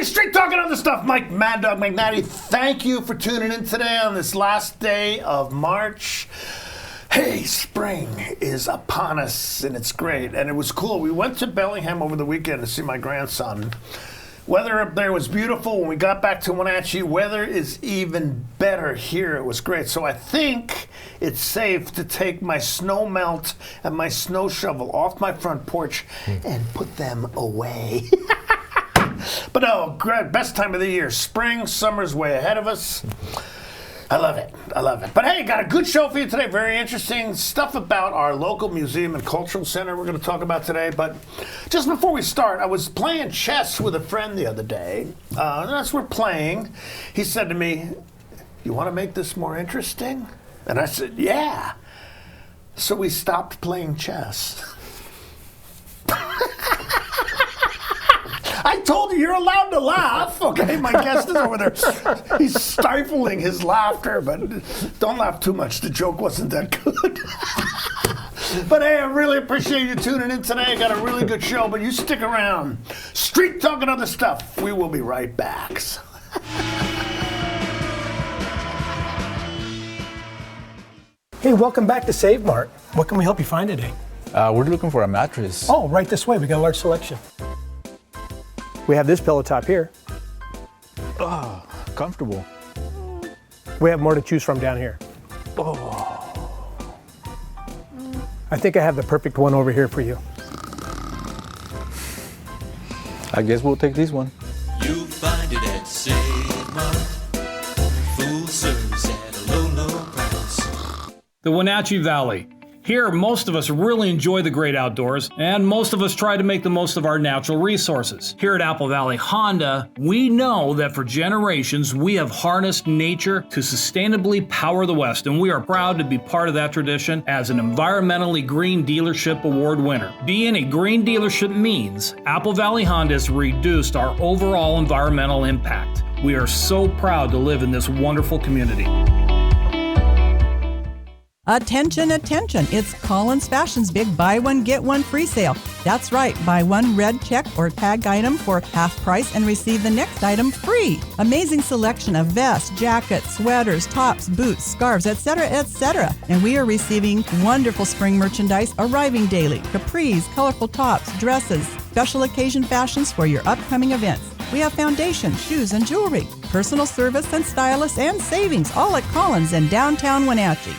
Hey, Street Talking Other Stuff, Mike Mad Dog McNatty. Thank you for tuning in today on this last day of March. Hey, spring is upon us, and it's great. And it was cool. We went to Bellingham over the weekend to see my grandson. Weather up there was beautiful. When we got back to Wenatchee, weather is even better here. It was great. So I think it's safe to take my snow melt and my snow shovel off my front porch and put them away. But no, great, best time of the year. Spring, summer's way ahead of us. I love it. I love it. But hey, got a good show for you today. Very interesting stuff about our local museum and cultural center we're going to talk about today. But just before we start, I was playing chess with a friend the other day. And as we're playing, he said to me, "You want to make this more interesting?" And I said, "Yeah." So we stopped playing chess. I told you, you're allowed to laugh. Okay, my guest is over there. He's stifling his laughter, but don't laugh too much. The joke wasn't that good. But hey, I really appreciate you tuning in today. I got a really good show, but you stick around. Street Talking Other Stuff. We will be right back. Hey, welcome back to Save Mart. What can we help you find today? We're looking for a mattress. Oh, right this way. We got a large selection. We have this pillow top here. Oh, comfortable. We have more to choose from down here. Oh. I think I have the perfect one over here for you. I guess we'll take this one. You'll find it at Save Mart. Full service at a low, low price. The Wenatchee Valley. Here, most of us really enjoy the great outdoors, and most of us try to make the most of our natural resources. Here at Apple Valley Honda, we know that for generations, we have harnessed nature to sustainably power the West, and we are proud to be part of that tradition as an environmentally green dealership award winner. Being a green dealership means Apple Valley Honda has reduced our overall environmental impact. We are so proud to live in this wonderful community. Attention, attention. It's Collins Fashion's big buy one, get one free sale. That's right. Buy one red check or tag item for half price and receive the next item free. Amazing selection of vests, jackets, sweaters, tops, boots, scarves, etc., etc. And we are receiving wonderful spring merchandise arriving daily. Capris, colorful tops, dresses, special occasion fashions for your upcoming events. We have foundation, shoes, and jewelry, personal service and stylists and savings, all at Collins in downtown Wenatchee.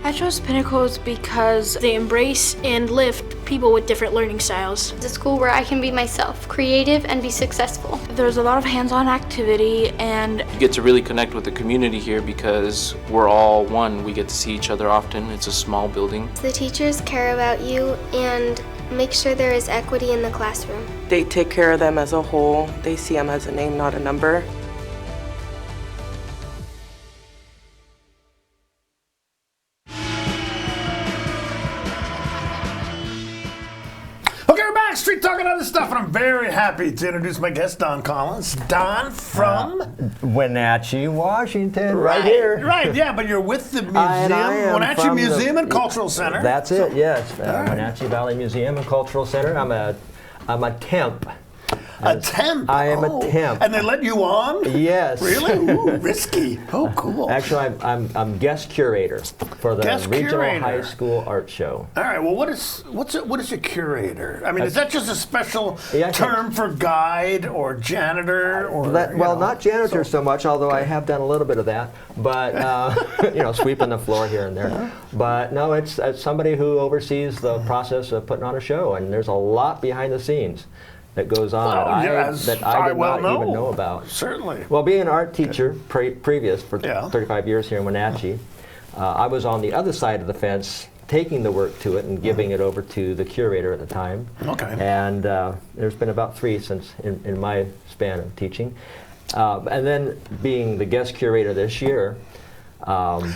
I chose Pinnacles because they embrace and lift people with different learning styles. It's a school where I can be myself, creative, and be successful. There's a lot of hands-on activity, and you get to really connect with the community here because we're all one. We get to see each other often. It's a small building. The teachers care about you and make sure there is equity in the classroom. They take care of them as a whole. They see them as a name, not a number. Street Talking Other Stuff, and I'm very happy to introduce my guest, Don Collins. Don from Wenatchee, Washington, right here. Right, yeah, but you're with the museum, Wenatchee Museum and Cultural Center. That's it, yes. Wenatchee Valley Museum and Cultural Center. I'm a temp. A temp? I am a temp. And they let you on? Yes. Really? Ooh, risky. Oh, cool. Actually, I'm guest curator for the Regional High School Art Show. All right. Well, what is a curator? I mean, is that just a special term for guide or janitor or? Not janitor so much, although I have done a little bit of that. But sweeping the floor here and there. But no, it's somebody who oversees the process of putting on a show, and there's a lot behind the scenes that goes on that I did not even know about. Certainly. Well, being an art teacher previous for 35 years here in Wenatchee, I was on the other side of the fence taking the work to it and giving it over to the curator at the time. Okay. And there's been about 3 since in my span of teaching. And then being the guest curator this year,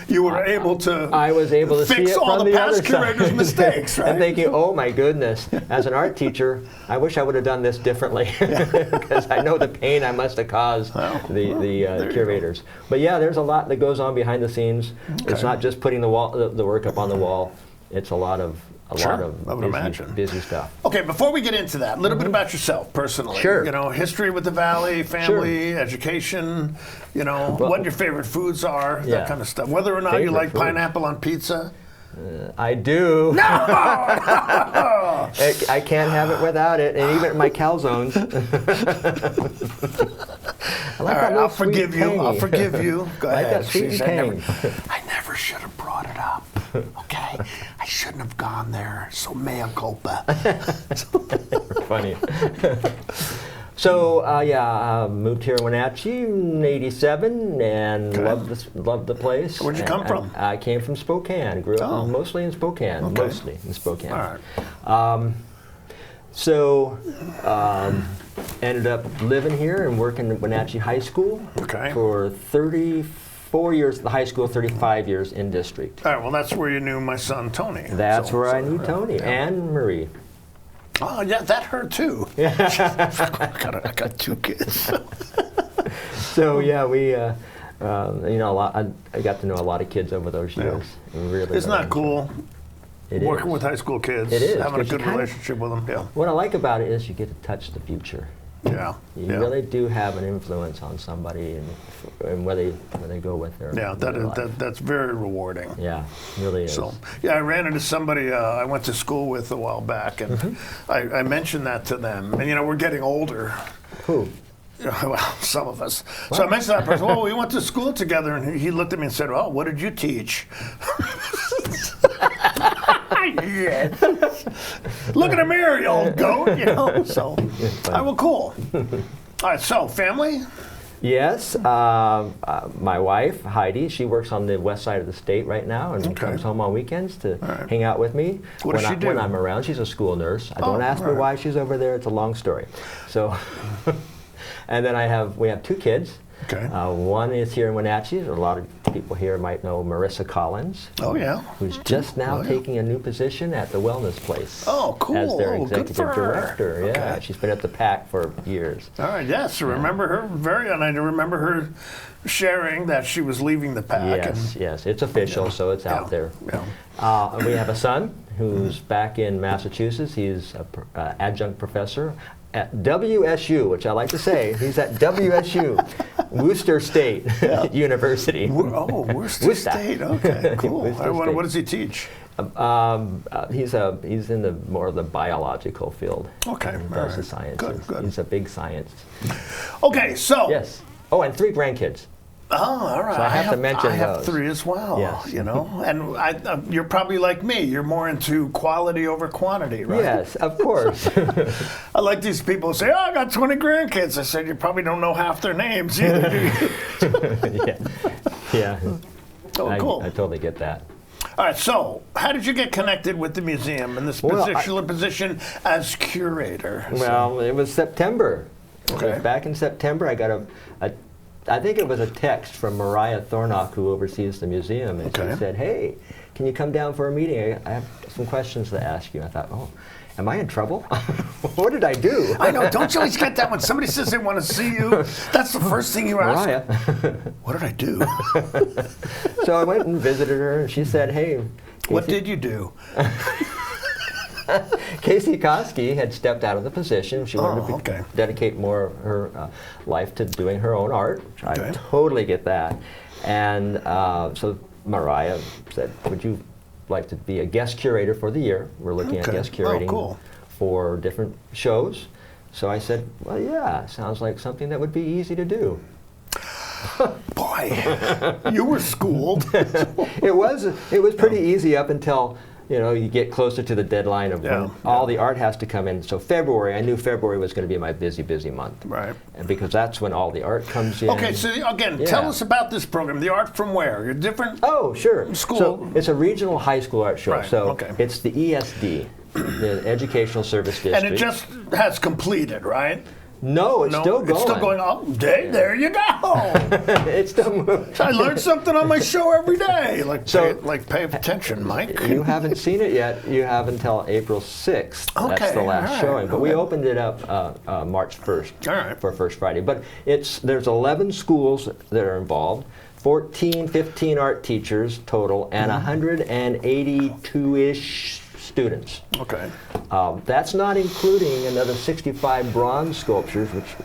you were able to I was able to fix see it all from the the past other curator's side. mistakes, right? And thinking, oh my goodness, as an art teacher, I wish I would have done this differently because I know the pain I must have caused the curators. But yeah, there's a lot that goes on behind the scenes. Okay. It's not just putting the work up on the wall. It's a lot of a Sure, lot I would of imagine. busy stuff. Okay, before we get into that, a little bit about yourself personally. Sure. You know, history with the Valley, family, education, you know, what your favorite foods are, Yeah. that kind of stuff. Whether or not you Favorite like foods. pineapple on pizza. I do. No! I can't have it without it, and even at my calzones. I like All that right, little I'll sweet forgive you. tangy. I'll forgive you. Go I like ahead. that sweet Jeez, and I never should have brought it up. Okay? I shouldn't have gone there. So mea culpa. Funny. So moved here in Wenatchee in '87 and loved the place. Where'd you come from? I came from Spokane. Grew up mostly in Spokane. Okay. Mostly in Spokane. All right. Ended up living here and working at Wenatchee High School for 34 years at the high school, 35 years in district. All right, well, that's where you knew my son, Tony. That's where I knew Tony and Marie. Oh, yeah, that hurt too. I got 2 kids. So, yeah, we, you know, I got to know a lot of kids over those years. Really, Isn't that cool? It Working is. with high school kids, It is, having a 'cause you good kinda- relationship with them. Yeah. What I like about it is you get to touch the future. Yeah. You really do have an influence on somebody and where they go with their life. That's very rewarding. Yeah, really is. So, yeah, I ran into somebody I went to school with a while back, and I mentioned that to them. And, you know, we're getting older. Who? Well, some of us. So I mentioned that person, well, we went to school together, and he looked at me and said, well, what did you teach? Yes. Look in the mirror, you old goat, you know. So, well, cool. All right, so family? Yes, my wife, Heidi, she works on the west side of the state right now and comes home on weekends to hang out with me. What does she do? When I'm around, she's a school nurse. Don't ask me why she's over there. It's a long story. So, and then we have 2 kids. Okay. One is here in Wenatchee. A lot of people here might know Marissa Collins. Oh, yeah. Who's just now taking a new position at the Wellness Place. Oh, cool. As their Good for executive her. director. Yeah, Okay. she's been at the PAC for years. All right, yes, I remember her and I remember her sharing that she was leaving the PAC. Yes, it's official, so it's out there. Yeah. And we have a son who's back in Massachusetts. He's an adjunct professor at WSU, which I like to say. He's at WSU, Worcester State University. Worcester State. Okay, cool. What does he teach? He's in the more of the biological field. Okay, he does the sciences. Good. He's a big science. Okay, so yes. Oh, and 3 grandkids. Oh, all right. So I have to mention I have those. 3 as well. Yes. You know, and you're probably like me. You're more into quality over quantity, right? Yes, of course. I like these people who say, "Oh, I got 20 grandkids." I said, "You probably don't know half their names either, do you?" Yeah. Oh, cool. I totally get that. All right, so how did you get connected with the museum in this particular position as curator? Well, it was September. Okay. Back in September, I got I think it was a text from Mariah Thornock, who oversees the museum, and she said, "Hey, can you come down for a meeting? I have some questions to ask you." I thought, "Oh, am I in trouble? What did I do?" I know. Don't you always get that when somebody says they want to see you? That's the first thing you ask. Mariah. What did I do? So I went and visited her, and she said, "Hey, Casey, what did you do?" Casey Koski had stepped out of the position. She wanted to dedicate more of her life to doing her own art. I totally get that. And so Mariah said, "Would you like to be a guest curator for the year?" We're looking at guest curating for different shows. So I said, "Well, yeah, sounds like something that would be easy to do." Boy, you were schooled. It was pretty easy up until you get closer to the deadline of when all the art has to come in. So February, I knew February was going to be my busy month. Right. And because that's when all the art comes in. Okay, so again, tell us about this program. The art from where? You're different? Oh, sure. School. So it's a regional high school art show. Right, So it's the ESD, the Educational Service District. And it just has completed, right? No, it's still going. It's still going. Oh, there you go. It's still moving. I learn something on my show every day. Pay attention, Mike. You haven't seen it yet. You have until April 6th. Okay, That's the last right, showing. But we opened it up March 1st for First Friday. But there's 11 schools that are involved, 15 art teachers total, and 182-ish students. Okay. That's not including another 65 bronze sculptures, which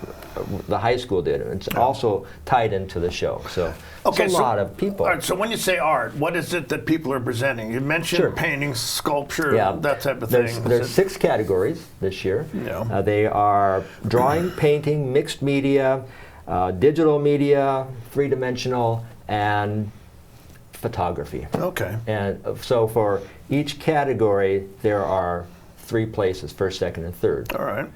the high school did. It's also tied into the show. So it's a lot of people. All right, so when you say art, what is it that people are presenting? You mentioned painting, sculpture, that type of thing. There's 6 categories this year. Yeah. They are drawing, painting, mixed media, digital media, three-dimensional, and photography. Okay. And so for each category, there are 3 places, first, second, and third. All right.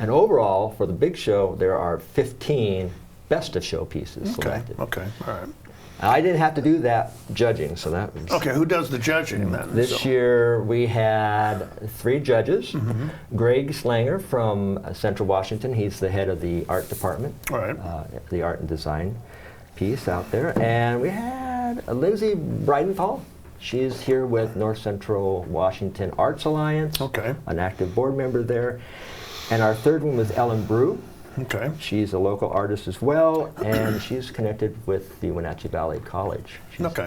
And overall, for the big show, there are 15 best of show pieces selected. Okay, all right. I didn't have to do that judging, so that was... Okay, who does the judging then? This year we had 3 judges. Greg Slanger from Central Washington, he's the head of the art department. All right. The art and design piece out there. And we had Lindsay Bridenthal. She's here with North Central Washington Arts Alliance. Okay. An active board member there. And our third one was Ellen Brew. Okay. She's a local artist as well, and she's connected with the Wenatchee Valley College.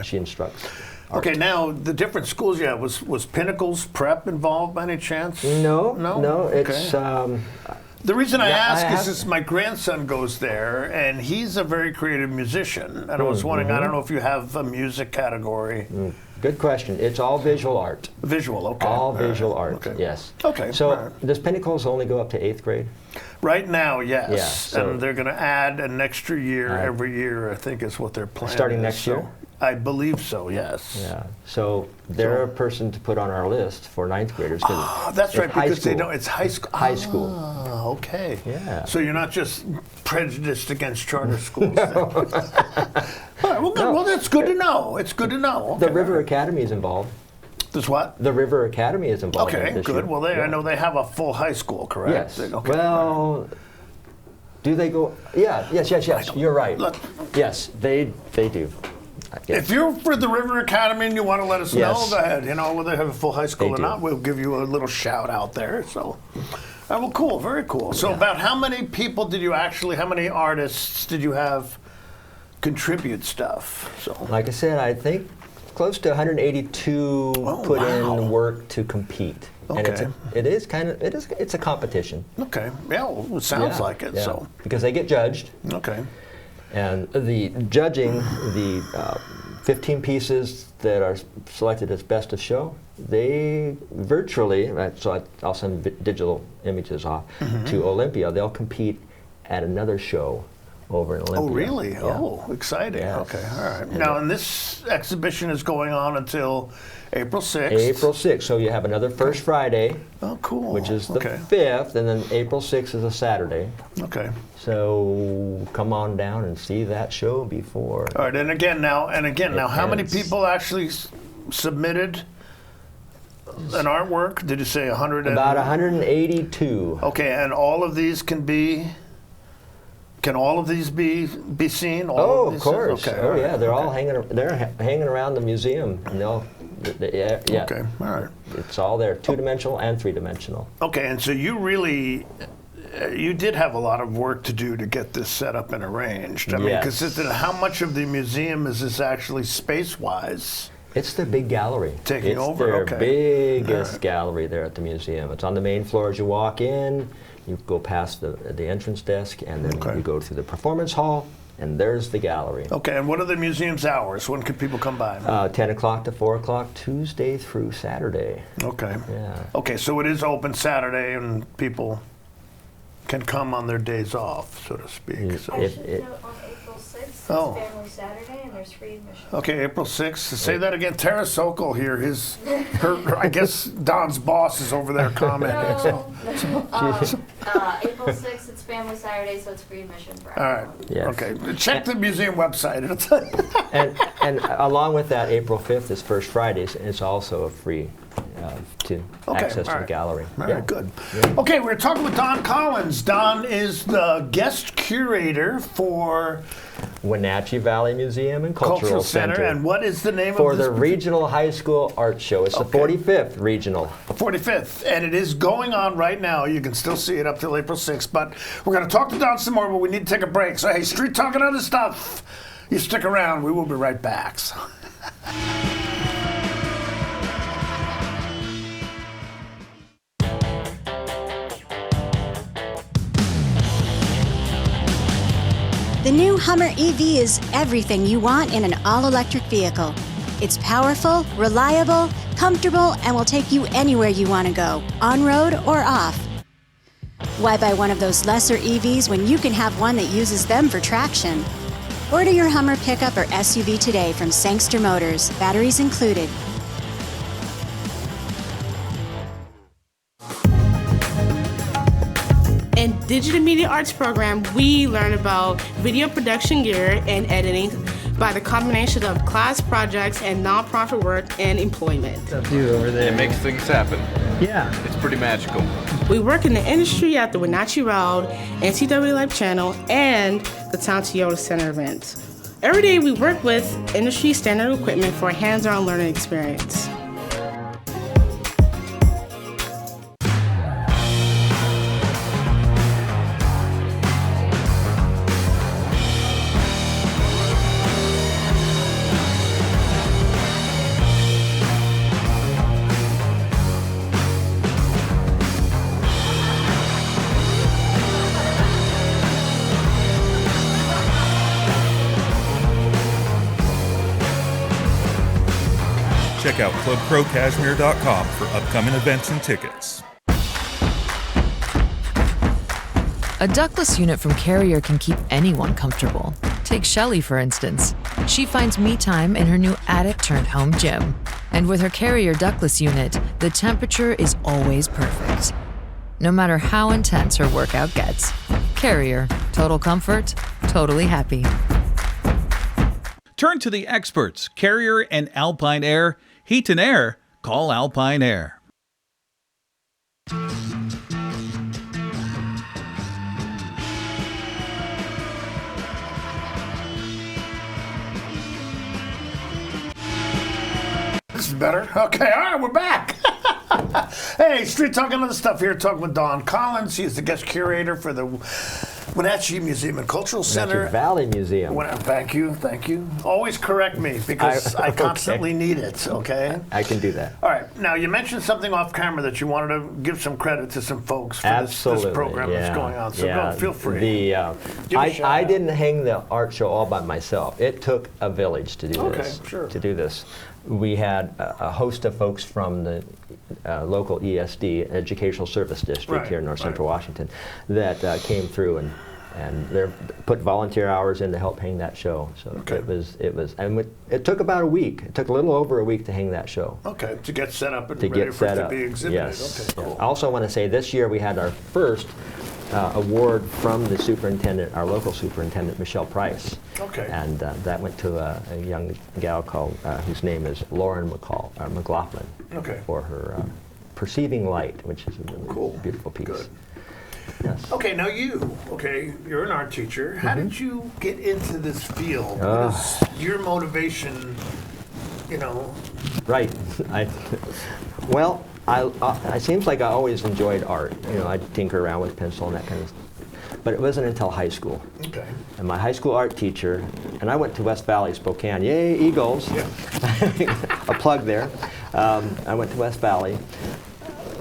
She instructs art. Okay, now the different schools you have, was Pinnacles Prep involved by any chance? No, it's... The reason I ask is my grandson goes there, and he's a very creative musician. And I was wondering, I don't know if you have a music category. Good question. It's all visual art. Visual, okay. All visual art, yes. Okay. So does Pinnacles only go up to 8th grade? Right now, yes. Yeah, so and they're going to add an extra year every year, I think is what they're planning. Starting next year? I believe so, yes. Yeah. So they're a person to put on our list for 9th graders. That's right, because they don't, it's high school. High school. Oh, okay. Yeah. So you're not just prejudiced against charter schools. All right, well, good. Well, that's good to know. It's good to know. Okay. The River Academy is involved. Does what? The River Academy is involved. Okay, this good. year. Well, I know they have a full high school, correct? Yes. Okay. Well, do they go? Yeah. Yes. You're right. Look, yes, they do. If you're for the River Academy and you want to let us know, go ahead. You know, whether they have a full high school or not, we'll give you a little shout out there. So, well, cool, very cool. So, about how many people did you actually? How many artists did you have contribute stuff? So, like I said, I think close to 182 put in work to compete. Okay. And it's a competition. Okay. Yeah, well, it sounds like it. Yeah. So, because they get judged. Okay. And the judging, the 15 pieces that are selected as best of show, they virtually, so I'll send digital images off to Olympia. They'll compete at another show over in Olympia. Oh, really? Yeah. Oh, exciting. Yes. Okay, all right. Now, and this exhibition is going on until April 6th. April 6th. So you have another First Friday. Oh, cool. Which is the 5th, and then April 6th is a Saturday. Okay. So come on down and see that show before. All right, and again now, how many people actually submitted an artwork? Did you say 100? About 182. Okay, and all of these can all of these be seen? All of course. Okay. Oh yeah, they're all hanging around the museum. And yeah. Okay. All right. It's all there, 2-dimensional and 3-dimensional. Okay, and so you really. You did have a lot of work to do to get this set up and arranged. I mean, because how much of the museum is this actually space-wise? It's the big gallery. Taking over? It's their biggest gallery there at the museum. It's on the main floor as you walk in. You go past the entrance desk, and then you go to the performance hall, and there's the gallery. Okay, and what are the museum's hours? When can people come by? 10 o'clock to 4 o'clock, Tuesday through Saturday. Okay. Yeah. Okay, so it is open Saturday, and people can come on their days off, so to speak. I should note on April 6th, it's Family Saturday, and there's free admission. Okay, April 6th. Say that again. Tara Sokol here, her I guess Don's boss is over there commenting. April 6th, it's Family Saturday, so it's free admission for all right. Yes. Okay. Check the museum website. It'll tell you. and along with that, April 5th is First Fridays, and it's also a free to access to the gallery. All right, good. Yeah. Okay, we're talking with Don Collins. Don is the guest curator for Wenatchee Valley Museum and Cultural Center. And what is the name for of this? For the Regional High School Art Show. It's the 45th Regional. 45th, and it is going on right now. You can still see it up till April 6th, but we're going to talk to Don some more, but we need to take a break. So, hey, Street Talk and other stuff. You stick around. We will be right back. The new Hummer EV is everything you want in an all-electric vehicle. It's powerful, reliable, comfortable, and will take you anywhere you want to go, on-road or off. Why buy one of those lesser EVs when you can have one that uses them for traction? Order your Hummer pickup or SUV today from Sangster Motors, batteries included. In Digital Media Arts program, we learn about video production gear and editing by the combination of class projects and nonprofit work and employment. It makes things happen. Yeah. It's pretty magical. We work in the industry at the Wenatchee Road, NCW Live Channel, and the Town Toyota Center events. Every day we work with industry standard equipment for a hands-on learning experience. Check out clubprocashmere.com for upcoming events and tickets. A ductless unit from Carrier can keep anyone comfortable. Take Shelly, for instance. She finds me time in her new attic-turned-home gym. And with her Carrier ductless unit, the temperature is always perfect. No matter how intense her workout gets. Carrier. Total comfort, totally happy. Turn to the experts, Carrier and Alpine Air. Heat and air, call Alpine Air. This is better. Okay, all right, we're back. Hey, Street Talking other stuff here, talking with Dawn Collins. He is the guest curator for the Wenatchee Museum and Cultural Center. Wenatchee Valley Museum. Thank you. Always correct me because I constantly need it, okay? I can do that. All right, now you mentioned something off camera that you wanted to give some credit to some folks for this program that's going on, so go, feel free. I didn't hang the art show all by myself. It took a village to do this. Sure. To do this. We had a host of folks from the local ESD, Educational Service District here in North Central Washington, that came through and they put volunteer hours in to help hang that show. So it took about a week. It took a little over a week to hang that show. Okay, to get set up and ready for it to be exhibited. Yes. Okay, cool. I also want to say this year we had our first award from the superintendent, our local superintendent, Michelle Price. Okay. And that went to a young gal called, whose name is Lauren McLaughlin. Okay. For her Perceiving Light, which is a really beautiful piece. Good. Yes. Okay, now you're an art teacher. How did you get into this field? What is your motivation, Right. It seems like I always enjoyed art. I'd tinker around with pencil and that kind of stuff. But it wasn't until high school. Okay. And my high school art teacher, and I went to West Valley, Spokane. Yay, Eagles. Yeah. A plug there. I went to West Valley.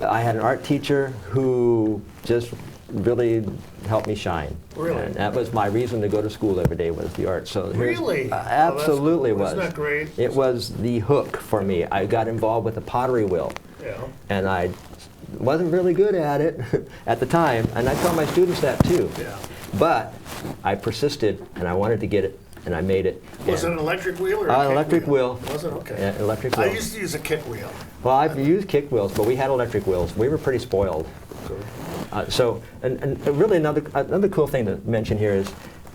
I had an art teacher who just really helped me shine. Really? And that was my reason to go to school every day, was the art. So really? Absolutely was. Isn't that great? It was the hook for me. I got involved with the pottery wheel. Yeah. And I wasn't really good at it at the time, and I tell my students that too. Yeah. But I persisted, and I wanted to get it, and I made it. Was it an electric wheel or a an kick electric wheel? wheel? Was it? Okay. Yeah, electric wheel. I used to use a kick wheel. Well, I've used kick wheels, but we had electric wheels. We were pretty spoiled. And really another cool thing to mention here is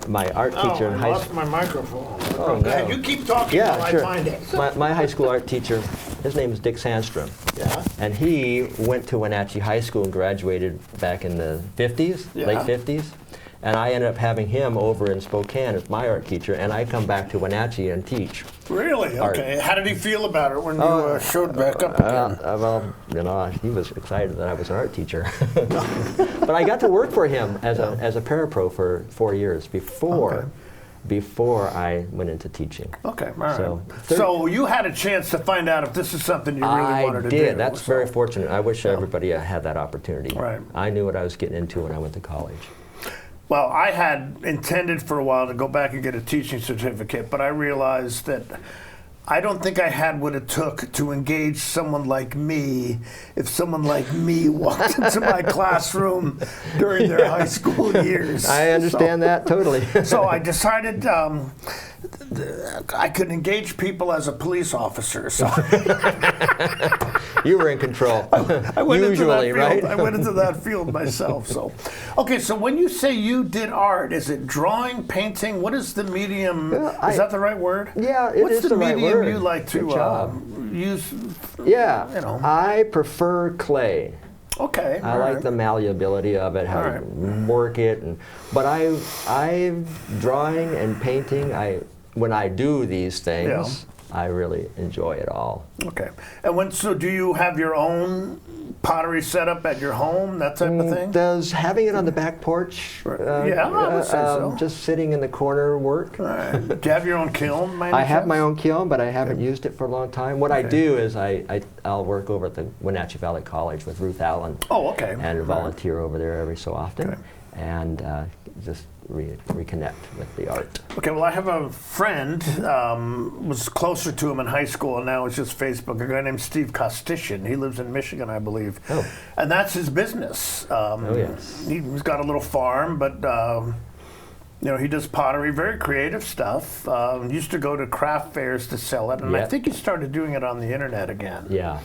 my art teacher in high school. I lost my microphone. Oh, Go ahead, you keep talking while I find it. My high school art teacher, his name is Dick Sandstrom. Yeah. And he went to Wenatchee High School and graduated back in the 50s, late 50s. And I ended up having him over in Spokane as my art teacher, and I come back to Wenatchee and teach. Really? art. Okay. How did he feel about it when you showed back up again? He was excited that I was an art teacher. But I got to work for him as a parapro for 4 years before I went into teaching. Okay, all right. So you had a chance to find out if this is something you really wanted to do. I did. That's very fortunate. I wish everybody had that opportunity. Right. I knew what I was getting into when I went to college. Well, I had intended for a while to go back and get a teaching certificate, but I realized that I don't think I had what it took to engage someone like me if someone like me walked into my classroom during their high school years. I understand that totally. So I decided I could engage people as a police officer. So you were in control. I went Usually, into that field. right? I went into that field myself. So, okay. So when you say you did art, is it drawing, painting? What is the medium? Is that the right word? Yeah, it What's is the the right medium word. you like to Good job. use? Yeah, You know. I prefer clay. Okay. I all like right. the malleability of it, how All to work it, but I drawing and painting. When I do these things, I really enjoy it all. Okay. And so do you have your own pottery set up at your home, that type of thing? Does having it on the back porch, yeah, I would say so. just sitting in the corner work? All right. Do you have your own kiln? by any I have chance? my own kiln, but I haven't used it for a long time. What I do is I'll work over at the Wenatchee Valley College with Ruth Allen. Oh, okay. And volunteer over there every so often, and just reconnect with the art. Okay, well, I have a friend, was closer to him in high school, and now it's just Facebook, a guy named Steve Kostishin. He lives in Michigan, I believe. Oh. And that's his business. Oh, yes. He's got a little farm, but you know, he does pottery, very creative stuff. Used to go to craft fairs to sell it, and I think he started doing it on the internet again. Yeah.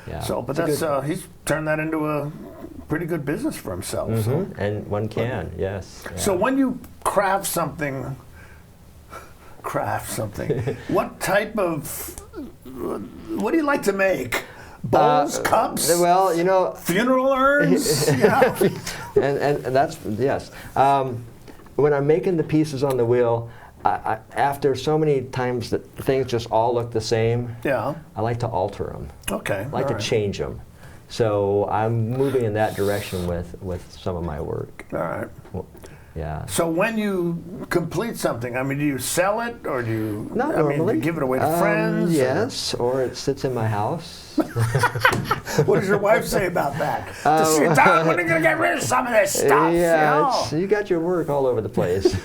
Yeah. So, but that's he's turned that into a pretty good business for himself. Mm-hmm. So. And one can, yes. Yeah. So when you craft something, what type of, what do you like to make? Bowls, cups? Well, you know. Funeral urns? Yeah. and that's, yes. When I'm making the pieces on the wheel, after so many times that things just all look the same, I like to alter them. Okay. I like to change them. So I'm moving in that direction with some of my work. All right. Well, yeah. So when you complete something, I mean, do you sell it or do you? Not I normally. mean, do you give it away to friends? Yes, or it sits in my house. What does your wife say about that? Does she, Don, when are you going to get rid of some of this stuff? Yeah, you know? you got your work all over the place.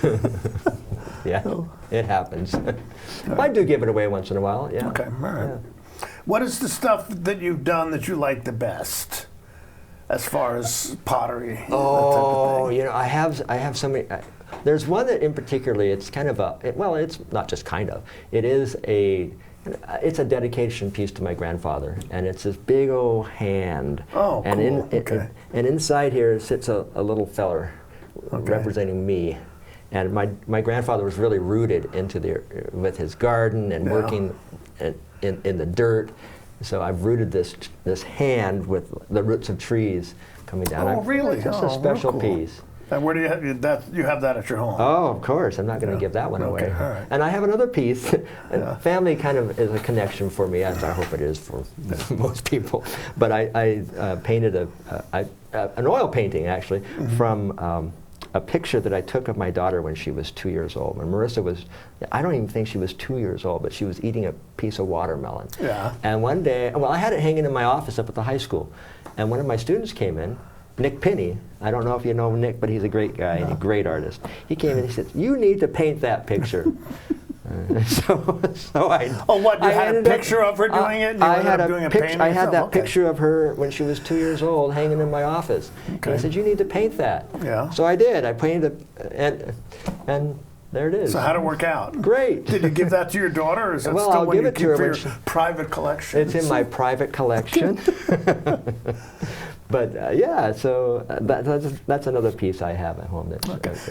Yeah, it happens. I do give it away once in a while. Yeah. Okay. All right. Yeah. What is the stuff that you've done that you like the best, as far as pottery? Oh, you know, I have so many. There's one that in particularly, it's kind of well, it's not just kind of. It is it's a dedication piece to my grandfather, and it's this big old hand. Oh, and cool. And inside here sits a little feller representing me. And my grandfather was really rooted with his garden and working in the dirt. So I've rooted this hand with the roots of trees coming down. Oh, really? Just a special piece. And where do you have that? You have that at your home? Oh, of course. I'm not going to give that one away. All right. And I have another piece. Family kind of is a connection for me, as I hope it is for most people. But I painted an oil painting, actually, from a picture that I took of my daughter when she was 2 years old. When Marissa was, I don't even think she was 2 years old, but she was eating a piece of watermelon. Yeah. And one day, well, I had it hanging in my office up at the high school. And one of my students came in, Nick Pinney. I don't know if you know Nick, but he's a great guy, and a great artist. He came in and he said, "You need to paint that picture." So I. Oh, what? You had a picture of her doing it? And I had I had that picture of her when she was 2 years old, hanging in my office. Okay. And he said, "You need to paint that." Yeah. So I did. I painted it, and there it is. So how'd it work out? Great. Did you give that to your daughter, or is that still I'll one give you it keep to her for your private collection? It's in my private collection. But yeah, so that's another piece I have at home.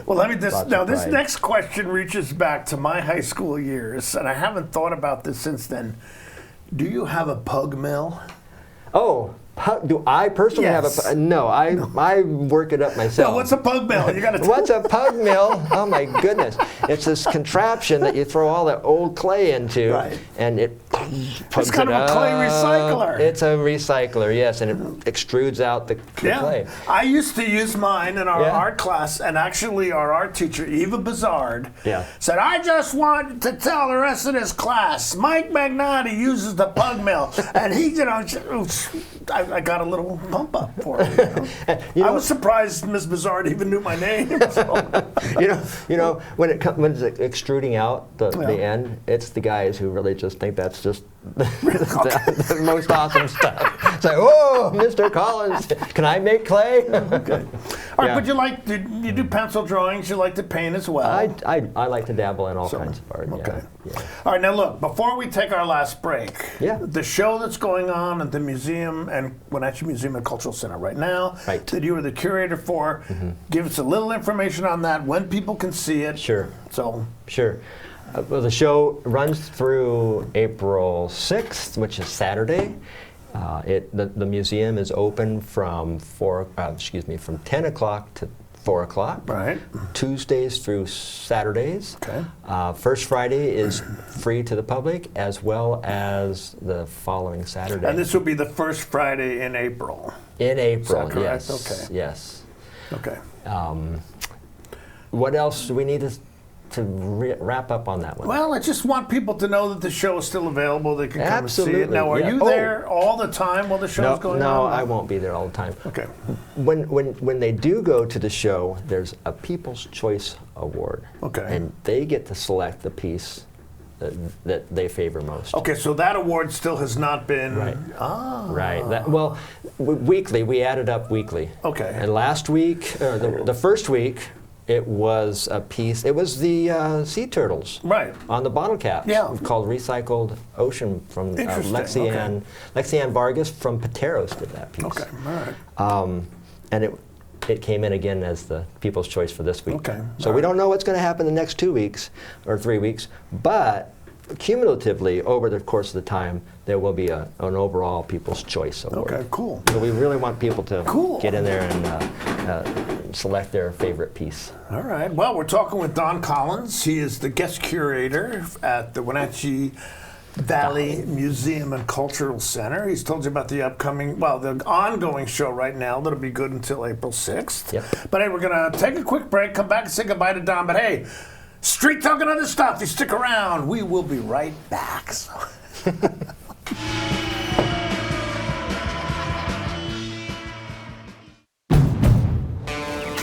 Well, let me this next question reaches back to my high school years, and I haven't thought about this since then. Do you have a pug mill? Oh. Do I personally have a? No, I work it up myself. Well, what's a pug mill? You got to. What's a pug mill? Oh my goodness! It's this contraption that you throw all the old clay into, and it pugs it's kind it of a clay recycler. It's a recycler, yes, and it extrudes out the clay. I used to use mine in our art class, and actually our art teacher, Eva Bizard, said, "I just want to tell the rest of this class, Mike Magnotti uses the pug mill," and he, I got a little bump up for it. I was surprised Ms. Bizarre even knew my name. So. When it's extruding out the end, it's the guys who really just think that's just the most awesome stuff. It's like, oh, Mr. Collins, can I make clay? Okay. All right, but you do pencil drawings. You like to paint as well. I like to dabble in all kinds of art. Okay. Yeah. All right, now look, before we take our last break, the show that's going on at the museum and Wenatchee Museum and Cultural Center right now, that you are the curator for, give us a little information on that, when people can see it. Sure. Sure. Well, the show runs through April 6th, which is Saturday. The museum is open from 10 o'clock to 4 o'clock. Right. Tuesdays through Saturdays. Okay. First Friday is free to the public, as well as the following Saturday. And this will be the first Friday in April. In April, Is that correct? yes. Okay. Yes. Okay. What else do we need to wrap up on that one? Well, I just want people to know that the show is still available. They can come Absolutely. and see it. Now, are you there all the time while the show's going on? No, I won't be there all the time. Okay. When they do go to the show, there's a People's Choice Award. Okay. And they get to select the piece that they favor most. Okay, so that award still has not been... Right. Ah. Right. Weekly. We added up weekly. Okay. And last week, the first week, it was a piece. It was the sea turtles. Right. On the bottle caps. Yeah. Called Recycled Ocean from Lexianne Vargas from Pateros did that piece. Okay. All right. And it came in again as the People's Choice for this week. Okay. So we don't know what's going to happen the next 2 weeks or 3 weeks, but cumulatively over the course of the time, there will be an overall People's Choice Award. Okay, cool. So we really want people to get in there and select their favorite piece. All right. Well, we're talking with Don Collins. He is the guest curator at the Wenatchee Valley Museum and Cultural Center. He's told you about the the ongoing show right now that'll be good until April 6th. Yep. But hey, we're going to take a quick break, come back and say goodbye to Don. But hey, street talk and other stuff, you stick around. We will be right back.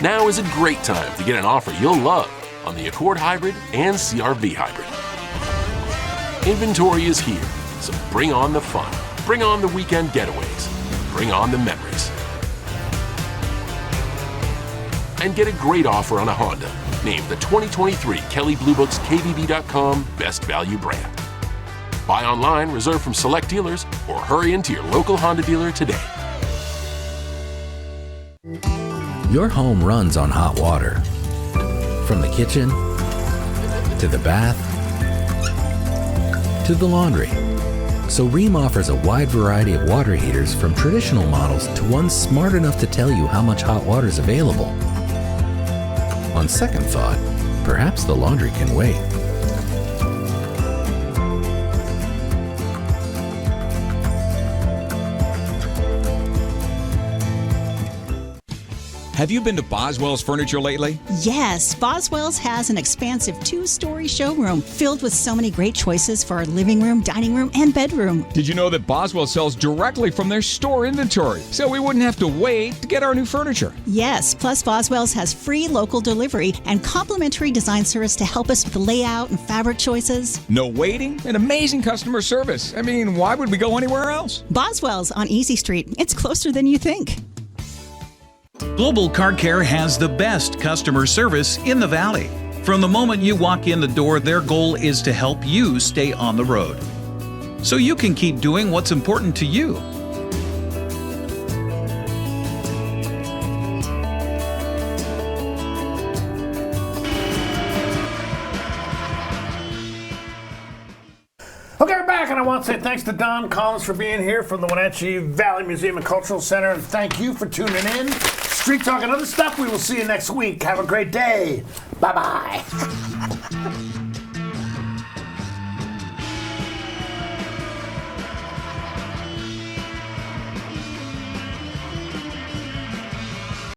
Now is a great time to get an offer you'll love on the Accord Hybrid and CR-V Hybrid. Inventory is here, so bring on the fun, bring on the weekend getaways, bring on the memories. And get a great offer on a Honda, named the 2023 Kelley Blue Book's KBB.com Best Value Brand. Buy online, reserve from select dealers, or hurry into your local Honda dealer today. Your home runs on hot water. From the kitchen, to the bath, to the laundry. So Rheem offers a wide variety of water heaters from traditional models to ones smart enough to tell you how much hot water is available. On second thought, perhaps the laundry can wait. Have you been to Boswell's Furniture lately? Yes, Boswell's has an expansive 2-story showroom filled with so many great choices for our living room, dining room, and bedroom. Did you know that Boswell sells directly from their store inventory, so we wouldn't have to wait to get our new furniture? Yes, plus Boswell's has free local delivery and complimentary design service to help us with the layout and fabric choices. No waiting and amazing customer service. I mean, why would we go anywhere else? Boswell's on Easy Street. It's closer than you think. Global Car Care has the best customer service in the Valley. From the moment you walk in the door, their goal is to help you stay on the road, so you can keep doing what's important to you. Okay, we're back, and I want to say thanks to Don Collins for being here from the Wenatchee Valley Museum and Cultural Center, and thank you for tuning in. Street Talk and other stuff. We will see you next week. Have a great day. Bye-bye.